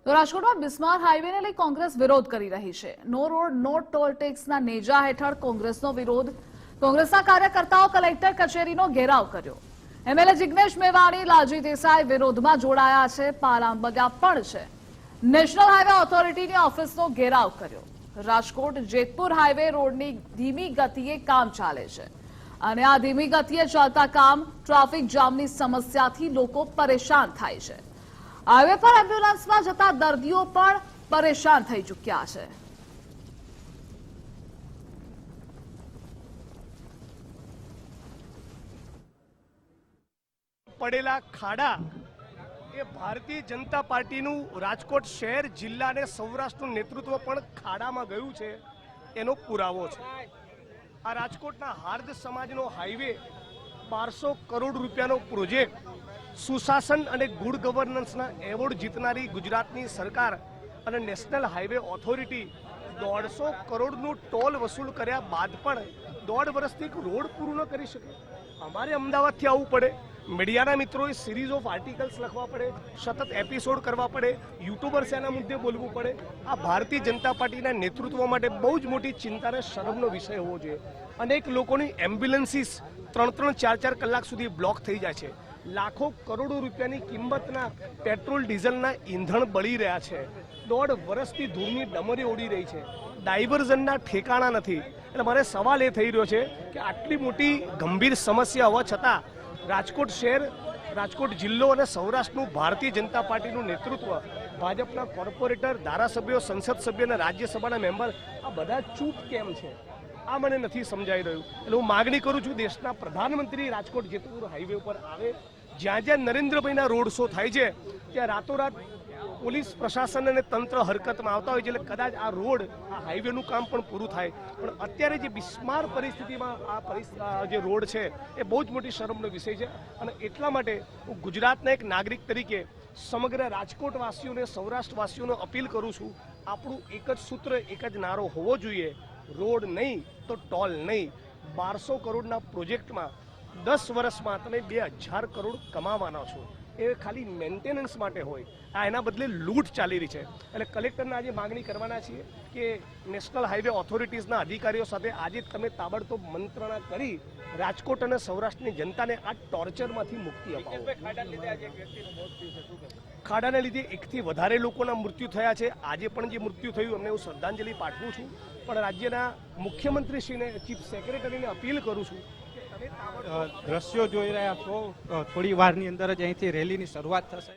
તો રાજકોટમાં બિસ્માર હાઈવેને લઈ કોંગ્રેસ વિરોધ કરી રહી છે। નો રોડ નો ટોલ ટેક્સના નેજા હેઠળ કોંગ્રેસનો વિરોધ। કોંગ્રેસના કાર્યકર્તાઓ કલેક્ટર કચેરીનો ઘેરાવ કર્યો। એમએલએ જિગ્નેશ મેવાણી, લાલજી દેસાઈ વિરોધમાં જોડાયા છે। પાલાંબગા પણ છે। નેશનલ હાઈવે ઓથોરિટીની ઓફિસનો ઘેરાવ કર્યો। રાજકોટ જેતપુર હાઈવે રોડની ધીમી ગતિએ કામ ચાલે છે અને આ ધીમી ગતિએ ચાલતા કામ ટ્રાફિક જામની સમસ્યાથી લોકો પરેશાન થાય છે। હાઈવે પર એમ્બ્યુલન્સમાં જતા દર્દીઓ પણ પરેશાન થઈ ચૂક્યા છે। પડેલા ખાડા એ ભારતીય જનતા પાર્ટીનું રાજકોટ શહેર જિલ્લા અને સૌરાષ્ટ્રનું નેતૃત્વ પણ ખાડામાં ગયું છે એનો પુરાવો છે। આ રાજકોટના હાર્દ સમાજનો હાઈવે 1200 કરોડ રૂપિયાનો પ્રોજેક્ટ સુશાસન અને ગુડ ગવર્નન્સના એવોર્ડ જીતનારી ગુજરાતની સરકાર અને નેશનલ હાઈવે ઓથોરિટી 150 કરોડનું ટોલ વસૂલ કર્યા બાદ પણ 1.5 વર્ષથી રોડ પૂરું ન કરી શકે। અમારે અમદાવાદથી આવવું પડે, મીડિયાના મિત્રોએ સિરીઝ ઓફ આર્ટિકલ્સ લખવા પડે, સતત એપિસોડ કરવા પડે, યુટ્યુબર્સ એના મુદ્દે બોલવું પડે। આ ભારતીય જનતા પાર્ટીના નેતૃત્વ માટે બહુ જ મોટી ચિંતા અને શરમનો વિષય હોવો જોઈએ। અનેક લોકોની એમ્બ્યુલન્સીસ 3-3, 4-4 કલાક સુધી બ્લોક થઈ જાય છે। લાખો કરોડો રૂપિયાની કિંમતના પેટ્રોલ ડીઝલના ઈંધણ બળી રહ્યા છે। 1.5 વર્ષથી ધૂળની ડમરી ઉડી રહી છે। ડાયવર્ઝનના ઠેકાણા નથી। એટલે મારે સવાલ એ થઈ રહ્યો છે કે આટલી મોટી ગંભીર સમસ્યા હોવા છતાં રાજકોટ શહેર, રાજકોટ જિલ્લો અને સૌરાષ્ટ્રનું ભારતીય જનતા પાર્ટીનું નેતૃત્વ, ભાજપના કોર્પોરેટર, ધારાસભ્યો, સંસદ સભ્ય અને રાજ્યસભાના મેમ્બર આ બધા ચૂપ કેમ છે? આ મને નથી સમજાઈ રહ્યું। એટલે હું માગણી કરું છું દેશના પ્રધાનમંત્રી રાજકોટ જેતપુર હાઈવે ઉપર આવે। જ્યાં જ્યાં નરેન્દ્રભાઈના રોડ શો થાય છે ત્યાં રાતોરાત પોલીસ પ્રશાસન અને તંત્ર હરકતમાં આવતા હોય છે। એટલે કદાચ આ રોડ, આ હાઈવેનું કામ પણ પૂરું થાય। પણ અત્યારે જે બિસ્માર પરિસ્થિતિમાં આ જે રોડ છે એ બહુ જ મોટી શરમનો વિષય છે। અને એટલા માટે હું ગુજરાતના એક નાગરિક તરીકે સમગ્ર રાજકોટવાસીઓને, સૌરાષ્ટ્રવાસીઓને અપીલ કરું છું, આપણું એક જ સૂત્ર, એક જ નારો હોવો જોઈએ, રોડ નહીં તો ટોલ નહીં। 1200 કરોડના પ્રોજેક્ટમાં 10 વર્ષમાં તમે 2000 કરોડ કમાવાના છો। એ ખાલી મેન્ટેનન્સ માટે હોય, આ એના બદલે લૂંટ ચાલી રહી છે। એટલે કલેક્ટરને આજે માગણી કરવાના છીએ કે નેશનલ હાઈવે ઓથોરિટીઝના અધિકારીઓ સાથે આજે તમે તાબડતોબ મંત્રણા કરી રાજકોટ અને સૌરાષ્ટ્રની જનતાને આ ટોર્ચરમાંથી મુક્તિ અપાવો। ખાડાને લીધે 1 થી વધારે લોકોના મૃત્યુ થયા છે। આજે પણ જે મૃત્યુ થયું એમને હું શ્રદ્ધાંજલિ પાઠવું છું। પણ રાજ્યના મુખ્યમંત્રીશ્રીને, ચીફ સેક્રેટરીને અપીલ કરું છું, દ્રશ્યો જોઈ રહ્યા છો, થોડી વારની અંદર જ અહીંથી રેલીની શરૂઆત થશે।